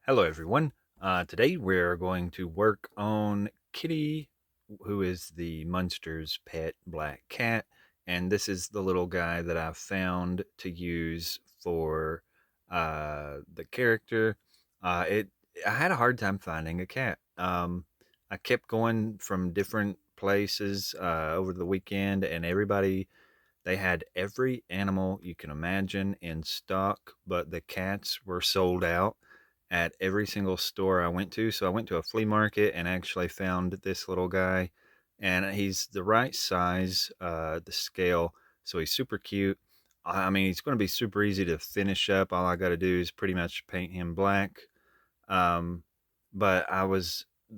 Hello, everyone. Today we're going to work on Kitty, who is the Munsters' pet black cat. And this is the little guy that I found to use for the character. I had a hard time finding a cat. I kept going from different places over the weekend, and they had every animal you can imagine in stock, but the cats were sold out at every single store I went to. So I went to a flea market and actually found this little guy, and he's the right size, the scale. So he's super cute. I mean, he's going to be super easy to finish up. All I got to do is pretty much paint him black. Um, but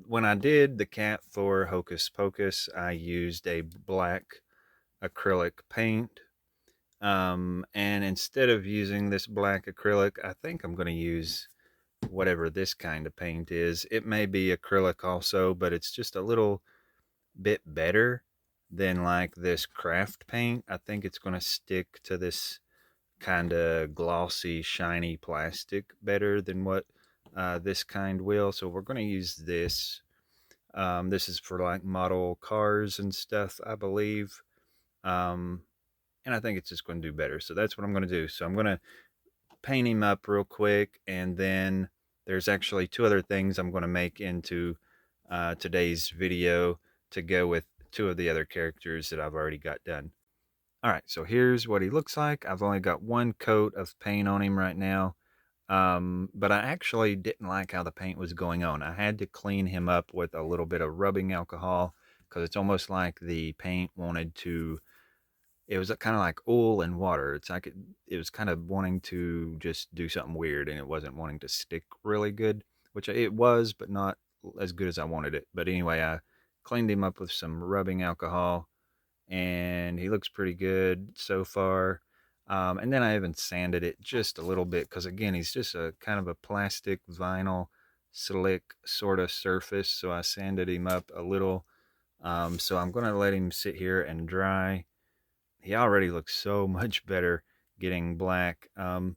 when I did the cat for Hocus Pocus, I used a black acrylic paint. And instead of using this black acrylic, I think I'm going to use whatever this kind of paint is. It may be acrylic also, but it's just a little bit better than like this craft paint. I think it's going to stick to this kind of glossy, shiny plastic better than what this kind will. So we're going to use this. This is for like model cars and stuff, I believe. Um, and I think it's just going to do better. So that's what I'm going to do. So I'm going to paint him up real quick, and then there's actually two other things I'm going to make into today's video to go with two of the other characters that I've already got done. All right, so here's what he looks like. I've only got one coat of paint on him right now, but I actually didn't like how the paint was going on. I had to clean him up with a little bit of rubbing alcohol because it's almost like the paint wanted to, it was kind of like oil and water. It's like it was kind of wanting to just do something weird, and it wasn't wanting to stick really good, which it was, but not as good as I wanted it. But anyway, I cleaned him up with some rubbing alcohol, and he looks pretty good so far. And then I even sanded it just a little bit because, again, he's just a kind of a plastic vinyl slick sort of surface. So I sanded him up a little. So I'm going to let him sit here and dry. He already looks so much better getting black. Now,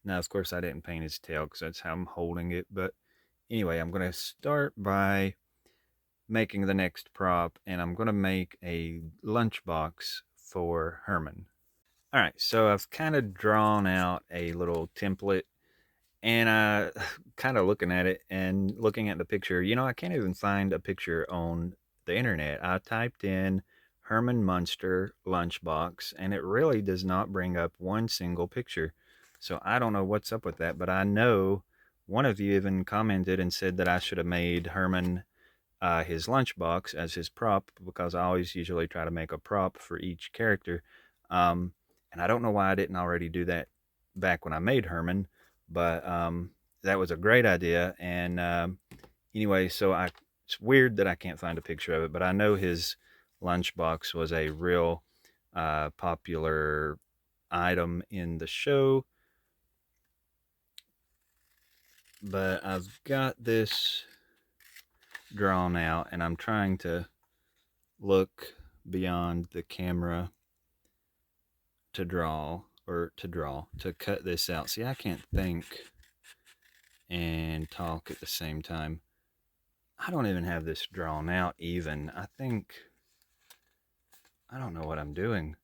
of course, I didn't paint his tail because that's how I'm holding it. But anyway, I'm going to start by making the next prop, and I'm going to make a lunchbox for Herman. All right, so I've kind of drawn out a little template, and kind of looking at it and looking at the picture. I can't even find a picture on the internet. I typed in Herman Munster lunchbox, and it really does not bring up one single picture. So I don't know what's up with that, but I know one of you even commented and said that I should have made Herman his lunchbox as his prop, because I always usually try to make a prop for each character. And I don't know why I didn't already do that back when I made Herman, but that was a great idea. And anyway, it's weird that I can't find a picture of it, but I know his lunchbox was a real popular item in the show. But I've got this drawn out, and I'm trying to look beyond the camera to cut this out. See, I can't think and talk at the same time. I don't even have this drawn out even. I don't know what I'm doing.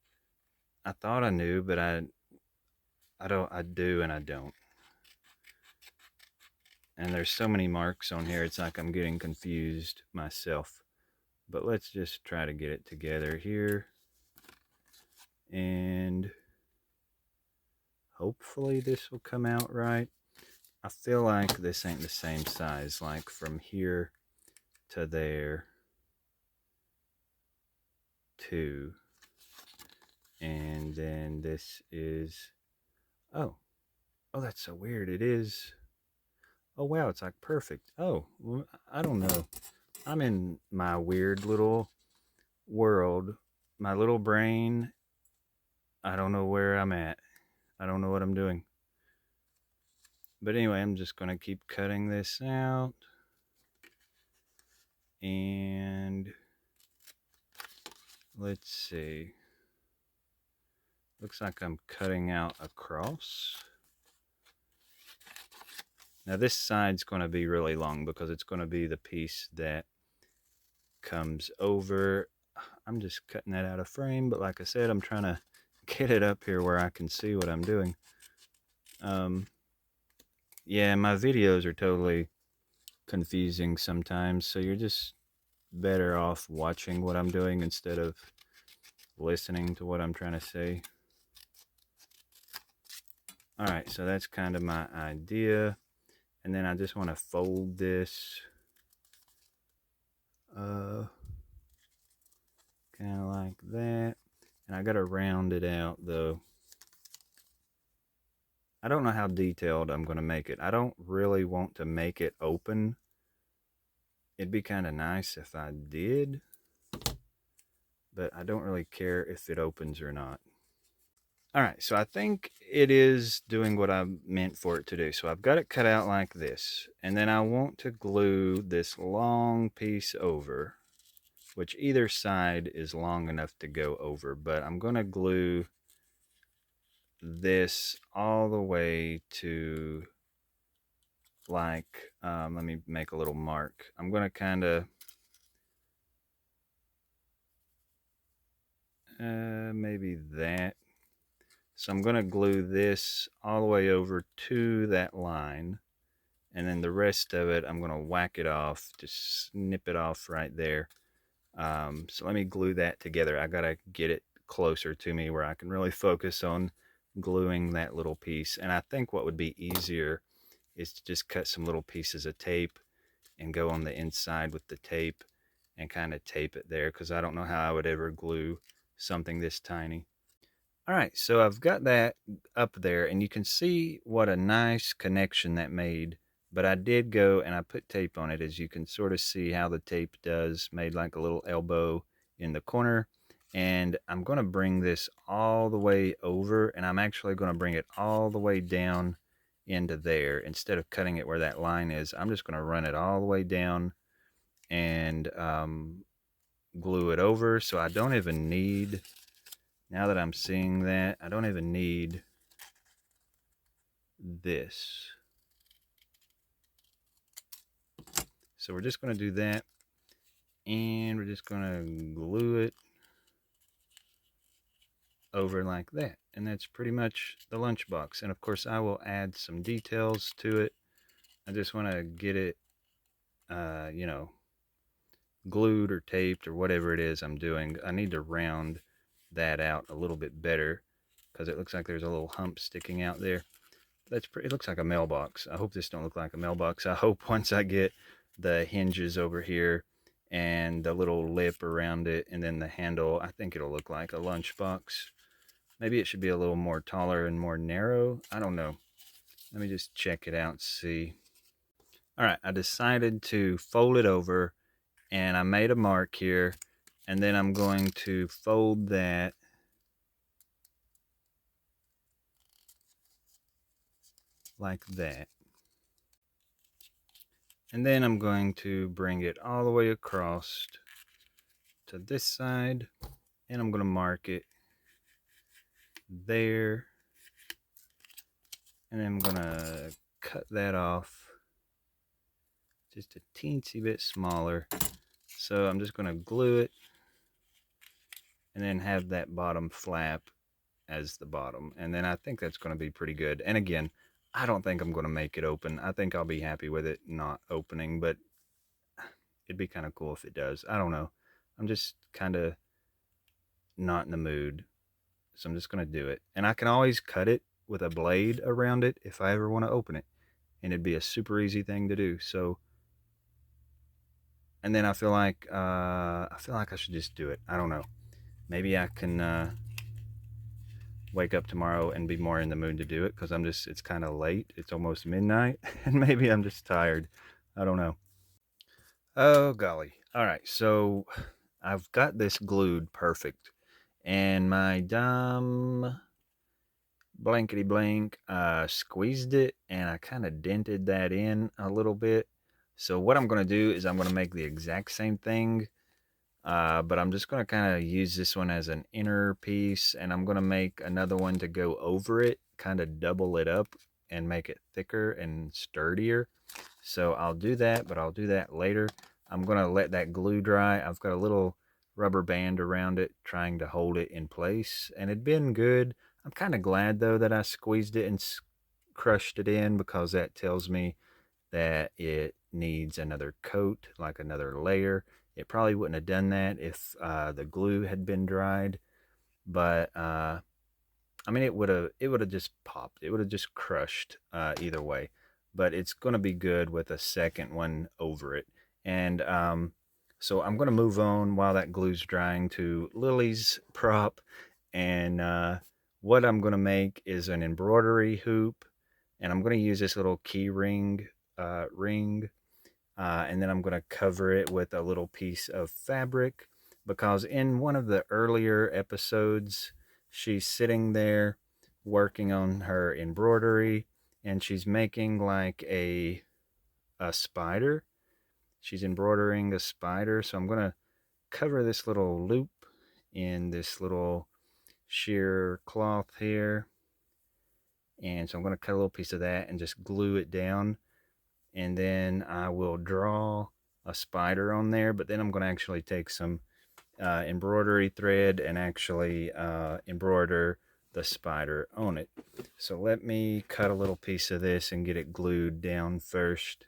I thought I knew, but I do and I don't. And there's so many marks on here, it's like I'm getting confused myself. But let's just try to get it together here. And hopefully this will come out right. I feel like this ain't the same size, like from here to there to, and then this is, oh, oh, that's so weird. It is, oh, wow, it's like perfect. Oh, I don't know. I'm in my weird little world, my little brain. I don't know where I'm at. I don't know what I'm doing. But anyway, I'm just going to keep cutting this out. And let's see. Looks like I'm cutting out across. Now this side's going to be really long because it's going to be the piece that comes over. I'm just cutting that out of frame, but like I said, I'm trying to get it up here where I can see what I'm doing. Yeah, my videos are totally confusing sometimes, so you're just better off watching what I'm doing instead of listening to what I'm trying to say. Alright, so that's kind of my idea. And then I just want to fold this kind of like that. And I got to round it out though. I don't know how detailed I'm going to make it. I don't really want to make it open. It'd be kind of nice if I did, but I don't really care if it opens or not. All right, so I think it is doing what I meant for it to do. So I've got it cut out like this, and then I want to glue this long piece over, which either side is long enough to go over, but I'm going to glue this all the way to like, let me make a little mark. I'm going to kind of maybe that. So I'm going to glue this all the way over to that line, and then the rest of it I'm going to whack it off, just snip it off right there. So let me glue that together. I got to get it closer to me where I can really focus on gluing that little piece. And I think what would be easier is to just cut some little pieces of tape and go on the inside with the tape and kind of tape it there, because I don't know how I would ever glue something this tiny. All right, so I've got that up there, and you can see what a nice connection that made. But I did go and I put tape on it, as you can sort of see how the tape does, made like a little elbow in the corner. And I'm going to bring this all the way over, and I'm actually going to bring it all the way down into there. Instead of cutting it where that line is, I'm just going to run it all the way down and glue it over. So I don't even need... Now that I'm seeing that, I don't even need this. So we're just going to do that, and we're just going to glue it over like that. And that's pretty much the lunchbox. And of course, I will add some details to it. I just want to get it, you know, glued or taped or whatever it is I'm doing. I need to round that out a little bit better because it looks like there's a little hump sticking out there. That's pretty, it looks like a mailbox. I hope this don't look like a mailbox. I hope once I get the hinges over here and the little lip around it and then the handle, I think it'll look like a lunchbox. Maybe it should be a little more taller and more narrow. I don't know. Let me just check it out and see. All right, I decided to fold it over, and I made a mark here, and then I'm going to fold that like that. And then I'm going to bring it all the way across to this side, and I'm going to mark it there. And then I'm going to cut that off just a teensy bit smaller. So I'm just going to glue it and then have that bottom flap as the bottom. And then I think that's going to be pretty good. And again, I don't think I'm going to make it open. I think I'll be happy with it not opening, but it'd be kind of cool if it does. I don't know. I'm just kind of not in the mood. So I'm just going to do it. And I can always cut it with a blade around it if I ever want to open it. And it'd be a super easy thing to do. So, and then I feel like I should just do it. I don't know. Maybe I can wake up tomorrow and be more in the mood to do it, because it's kind of late. It's almost midnight, and maybe I'm just tired. I don't know. Oh, golly. All right, so I've got this glued perfect, and my dumb blankety blank squeezed it, and I kind of dented that in a little bit. So what I'm going to do is I'm going to make the exact same thing, but I'm just going to kind of use this one as an inner piece, and I'm going to make another one to go over it, kind of double it up and make it thicker and sturdier. So I'll do that, but I'll do that later. I'm going to let that glue dry. I've got a little rubber band around it trying to hold it in place, and it'd been good. I'm kind of glad though that I squeezed it and crushed it in, because that tells me that it needs another coat, like another layer. It probably wouldn't have done that if the glue had been dried, but I mean, it would have just popped. It would have just crushed either way. But it's going to be good with a second one over it. And so I'm going to move on while that glue's drying to Lily's prop. And what I'm going to make is an embroidery hoop. And I'm going to use this little key ring, and then I'm going to cover it with a little piece of fabric, because in one of the earlier episodes, she's sitting there working on her embroidery, and she's making like a spider. She's embroidering a spider, so I'm going to cover this little loop in this little sheer cloth here. And so I'm going to cut a little piece of that and just glue it down, and then I will draw a spider on there. But then I'm going to actually take some embroidery thread and actually embroider the spider on it. So let me cut a little piece of this and get it glued down first.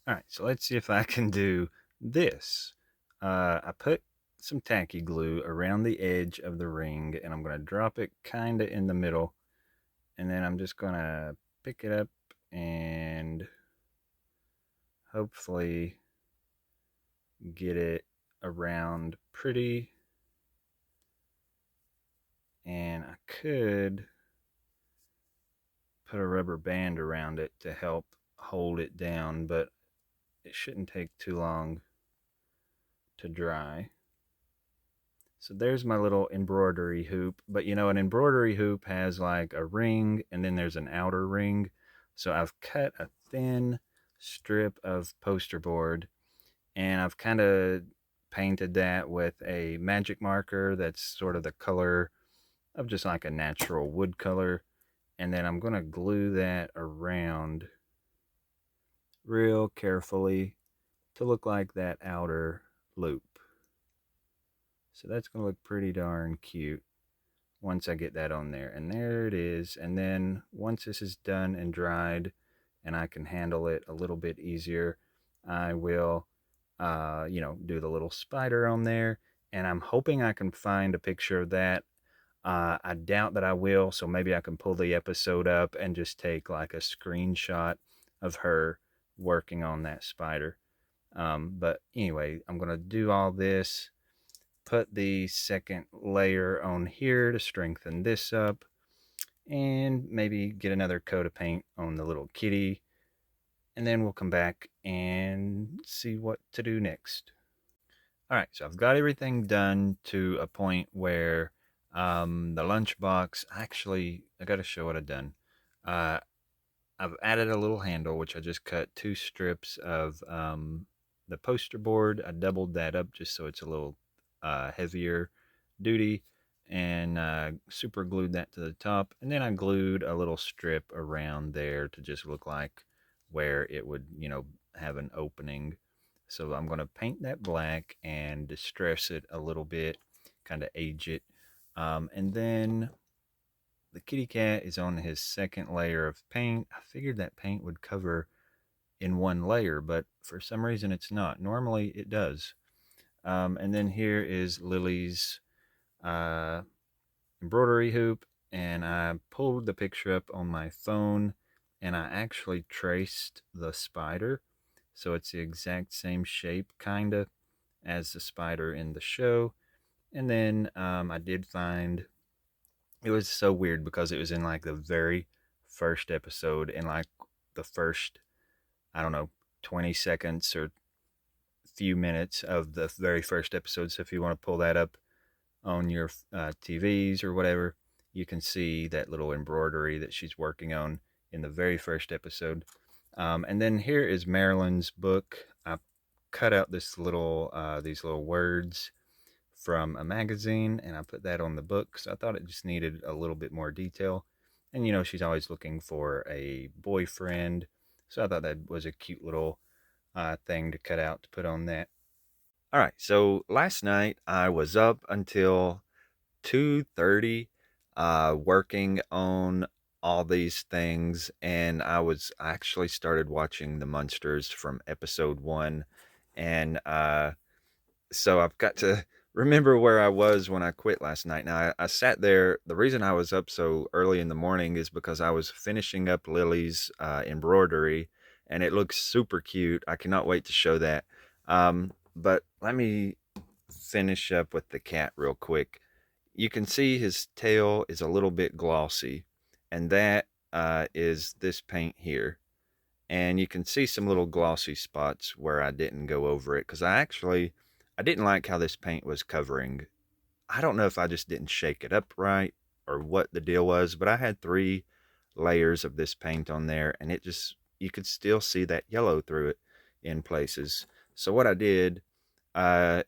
All right, so let's see if I can do this. I put some tacky glue around the edge of the ring, and I'm going to drop it kind of in the middle, and then I'm just going to pick it up and hopefully get it around pretty. And I could put a rubber band around it to help hold it down, but it shouldn't take too long to dry. So there's my little embroidery hoop. But you know, an embroidery hoop has like a ring, and then there's an outer ring. So I've cut a thin strip of poster board, and I've kind of painted that with a magic marker that's sort of the color of just like a natural wood color. And then I'm going to glue that around real carefully to look like that outer loop. So that's going to look pretty darn cute once I get that on there. And there it is. And then once this is done and dried and I can handle it a little bit easier, I will, do the little spider on there. And I'm hoping I can find a picture of that. I doubt that I will, so maybe I can pull the episode up and just take like a screenshot of her working on that spider. But anyway, I'm going to do all this, put the second layer on here to strengthen this up, and maybe get another coat of paint on the little kitty, and then we'll come back and see what to do next. All right, so I've got everything done to a point where the lunchbox, actually, I got to show what I've done. I've added a little handle, which I just cut 2 strips of the poster board. I doubled that up just so it's a little heavier duty, and super glued that to the top. And then I glued a little strip around there to just look like where it would, have an opening. So I'm going to paint that black and distress it a little bit, kind of age it. And then the kitty cat is on his second layer of paint. I figured that paint would cover in one layer, but for some reason it's not. Normally it does. And then here is Lily's embroidery hoop, and I pulled the picture up on my phone, and I actually traced the spider, so it's the exact same shape kind of as the spider in the show. And then I did find, it was so weird because it was in like the very first episode, in like the first, I don't know, 20 seconds or few minutes of the very first episode. So if you want to pull that up on your TVs or whatever, you can see that little embroidery that she's working on in the very first episode. And then here is Marilyn's book. I cut out these little words from a magazine, and I put that on the book, so I thought it just needed a little bit more detail. And, she's always looking for a boyfriend. So I thought that was a cute little thing to cut out to put on that. All right. So last night I was up until 2:30 working on all these things, and I actually started watching the Munsters from episode 1, and so I've got to remember where I was when I quit last night. Now, I sat there. The reason I was up so early in the morning is because I was finishing up Lily's embroidery, and it looks super cute. I cannot wait to show that. But let me finish up with the cat real quick. You can see his tail is a little bit glossy, and that is this paint here. And you can see some little glossy spots where I didn't go over it because I didn't like how this paint was covering. I don't know if I just didn't shake it up right or what the deal was, but I had 3 layers of this paint on there, and you could still see that yellow through it in places. So what I did,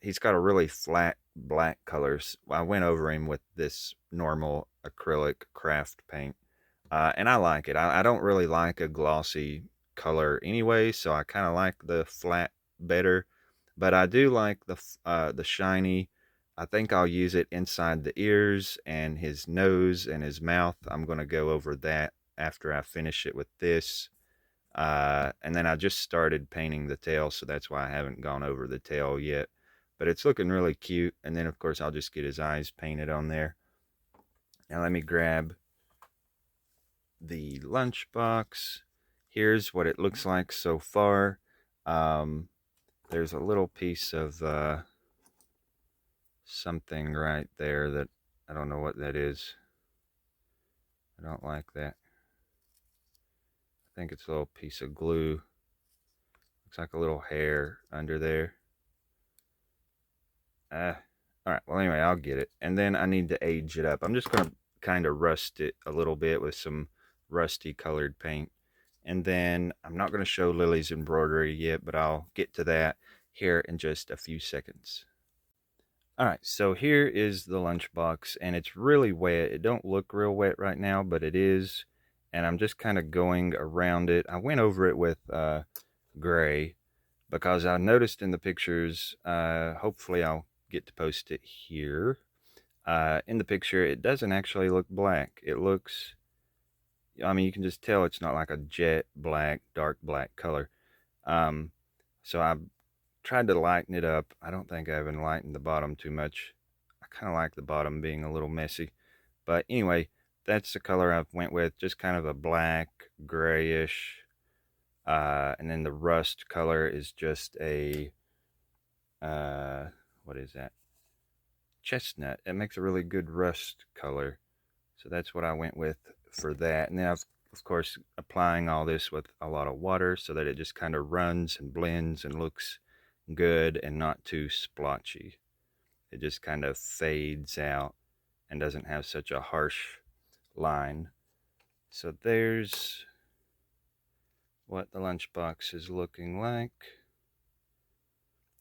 he's got a really flat black colors. I went over him with this normal acrylic craft paint, and I like it. I don't really like a glossy color anyway, so I kind of like the flat better. But I do like the shiny. I think I'll use it inside the ears and his nose and his mouth. I'm going to go over that after I finish it with this. And then I just started painting the tail, so that's why I haven't gone over the tail yet. But it's looking really cute. And then, of course, I'll just get his eyes painted on there. Now let me grab the lunchbox. Here's what it looks like so far. There's a little piece of something right there that I don't know what that is. I don't like that. I think it's a little piece of glue. Looks like a little hair under there. All right, well, anyway, I'll get it. And then I need to age it up. I'm just going to kind of rust it a little bit with some rusty colored paint. And then I'm not going to show Lily's embroidery yet, but I'll get to that here in just a few seconds. All right, so here is the lunchbox, and it's really wet. It don't look real wet right now, but it is. And I'm just kind of going around it. I went over it with gray because I noticed in the pictures, hopefully I'll get to post it here. In the picture, it doesn't actually look black. It looks, I mean, you can just tell it's not like a jet black, dark black color. So I tried to lighten it up. I don't think I even lightened the bottom too much. I kind of like the bottom being a little messy. But anyway, that's the color I went with, just kind of a black, grayish. And then the rust color is just a, what is that? Chestnut. It makes a really good rust color. So that's what I went with for that. And then I've, of course, applying all this with a lot of water so that it just kind of runs and blends and looks good and not too splotchy. It just kind of fades out and doesn't have such a harsh line. So there's what the lunchbox is looking like.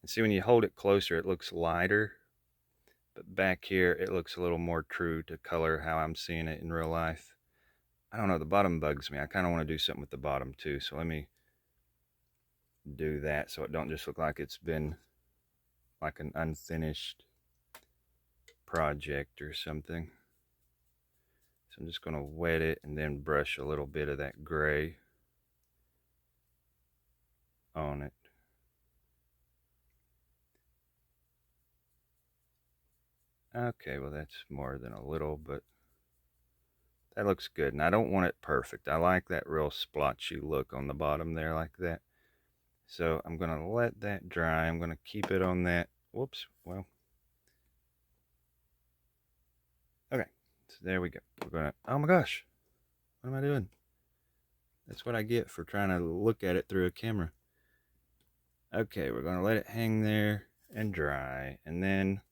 And see, when you hold it closer, it looks lighter. But back here, it looks a little more true to color how I'm seeing it in real life. I don't know, the bottom bugs me. I kind of want to do something with the bottom too. So let me do that so it don't just look like it's been like an unfinished project or something. So I'm just going to wet it and then brush a little bit of that gray on it. Okay, well that's more than a little, but that looks good. And I don't want it perfect. I like that real splotchy look on the bottom there like that. So I'm going to let that dry. I'm going to keep it on that. Whoops. Well. Okay. So there we go. We're going to, oh my gosh. What am I doing? That's what I get for trying to look at it through a camera. Okay, we're going to let it hang there and dry. And then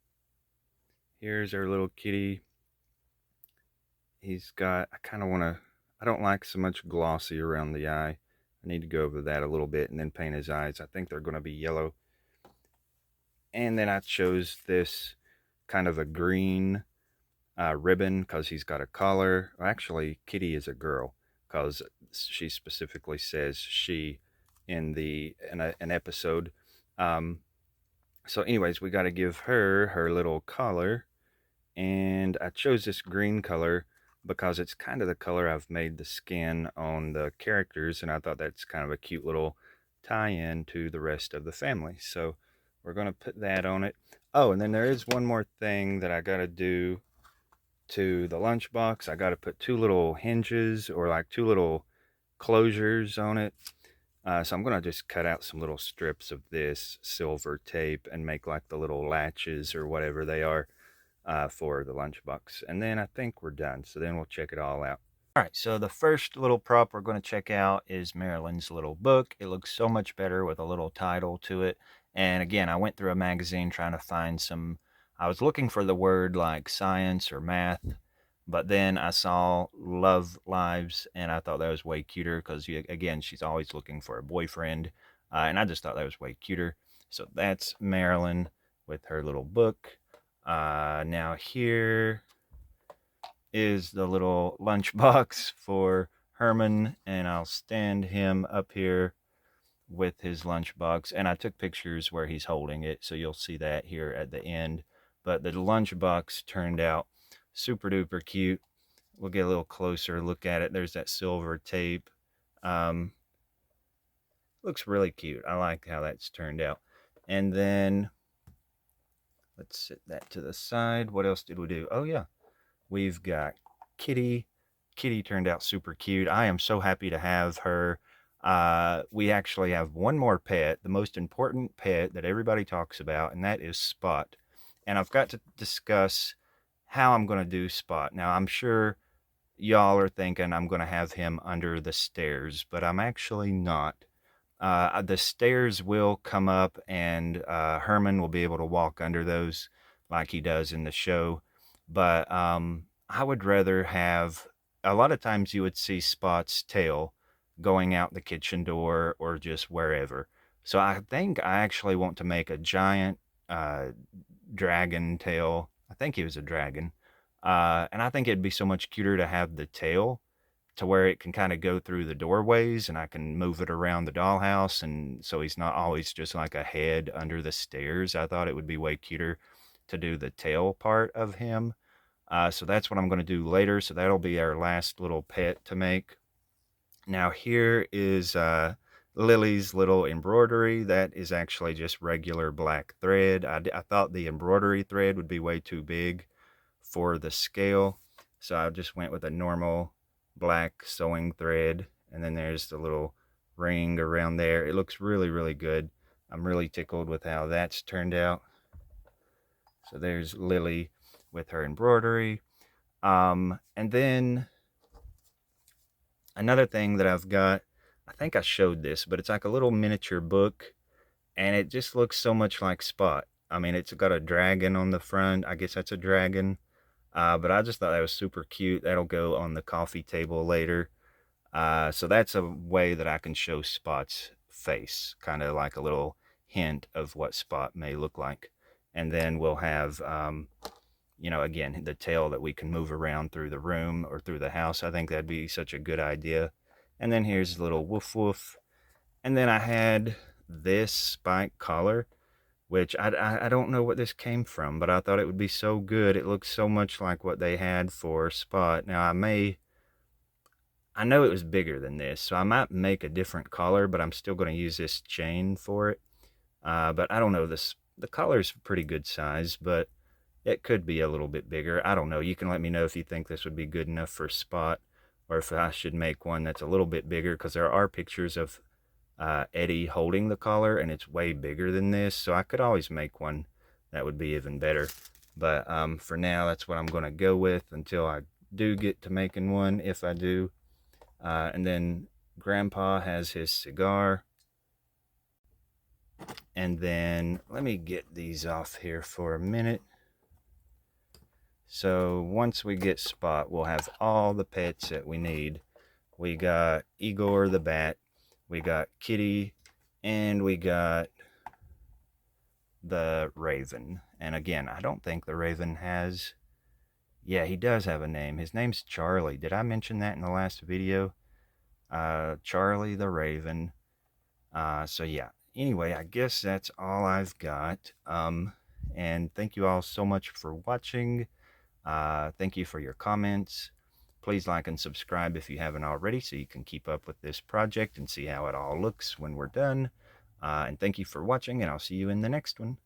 here's our little kitty. He's got, I kind of want to, I don't like so much glossy around the eye. I need to go over that a little bit and then paint his eyes. I think they're going to be yellow. And then I chose this kind of a green ribbon because he's got a collar. Well, actually, Kitty is a girl because she specifically says she in an episode. Um, so, anyways, we got to give her her little collar, and I chose this green color because it's kind of the color I've made the skin on the characters, and I thought that's kind of a cute little tie-in to the rest of the family. So we're going to put that on it. Oh, and then there is one more thing that I got to do to the lunchbox. I got to put two little hinges or like two little closures on it. So I'm going to just cut out some little strips of this silver tape and make like the little latches or whatever they are for the lunchbox. And then I think we're done. So then we'll check it all out. All right, so the first little prop we're going to check out is Marilyn's little book. It looks so much better with a little title to it. And again, I went through a magazine trying to find I was looking for the word like science or math, but then I saw Love Lives, and I thought that was way cuter because, again, she's always looking for a boyfriend, and I just thought that was way cuter. So that's Marilyn with her little book. Now here is the little lunchbox for Herman, and I'll stand him up here with his lunchbox, and I took pictures where he's holding it, so you'll see that here at the end. But the lunchbox turned out super duper cute. We'll get a little closer look at it. There's that silver tape. Looks really cute. I like how that's turned out. And then let's set that to the side. What else did we do? Oh yeah, we've got Kitty. Kitty turned out super cute. I am so happy to have her. We actually have one more pet, the most important pet that everybody talks about, and that is Spot. And I've got to discuss how I'm going to do Spot. Now, I'm sure y'all are thinking I'm going to have him under the stairs, but I'm actually not. The stairs will come up, and Herman will be able to walk under those like he does in the show. But I would rather have, a lot of times you would see Spot's tail going out the kitchen door or just wherever. So I think I actually want to make a giant dragon tail. I think he was a dragon. And I think it'd be so much cuter to have the tail to where it can kind of go through the doorways, and I can move it around the dollhouse, and so he's not always just like a head under the stairs. I thought it would be way cuter to do the tail part of him. So that's what I'm going to do later. So that'll be our last little pet to make. Now here is Lily's little embroidery. That is actually just regular black thread. I thought the embroidery thread would be way too big for the scale, so I just went with a normal black sewing thread. And then there's the little ring around there. It looks really, really good. I'm really tickled with how that's turned out. So there's Lily with her embroidery. And then another thing that I've got, I think I showed this, but it's like a little miniature book, and it just looks so much like Spot. I mean, it's got a dragon on the front. I guess that's a dragon. But I just thought that was super cute. That'll go on the coffee table later. So that's a way that I can show Spot's face, kind of like a little hint of what Spot may look like. And then we'll have, again, the tail that we can move around through the room or through the house. I think that'd be such a good idea. And then here's a little woof woof. And then I had this spike collar, which I don't know what this came from, but I thought it would be so good. It looks so much like what they had for Spot. Now I know it was bigger than this, so I might make a different collar, but I'm still going to use this chain for it. But I don't know, the collar's pretty good size, but it could be a little bit bigger. I don't know. You can let me know if you think this would be good enough for Spot, or if I should make one that's a little bit bigger, because there are pictures of Eddie holding the collar, and it's way bigger than this, so I could always make one that would be even better. But for now, that's what I'm going to go with until I do get to making one, if I do. And then Grandpa has his cigar. And then let me get these off here for a minute. So once we get Spot, we'll have all the pets that we need. We got Igor the bat, we got Kitty, and we got the Raven. And again, I don't think the Raven has Yeah, he does have a name. His name's Charlie. Did I mention that in the last video? Charlie the Raven. So yeah. Anyway, I guess that's all I've got. And thank you all so much for watching. Thank you for your comments. Please like and subscribe if you haven't already so you can keep up with this project and see how it all looks when we're done. And thank you for watching, and I'll see you in the next one.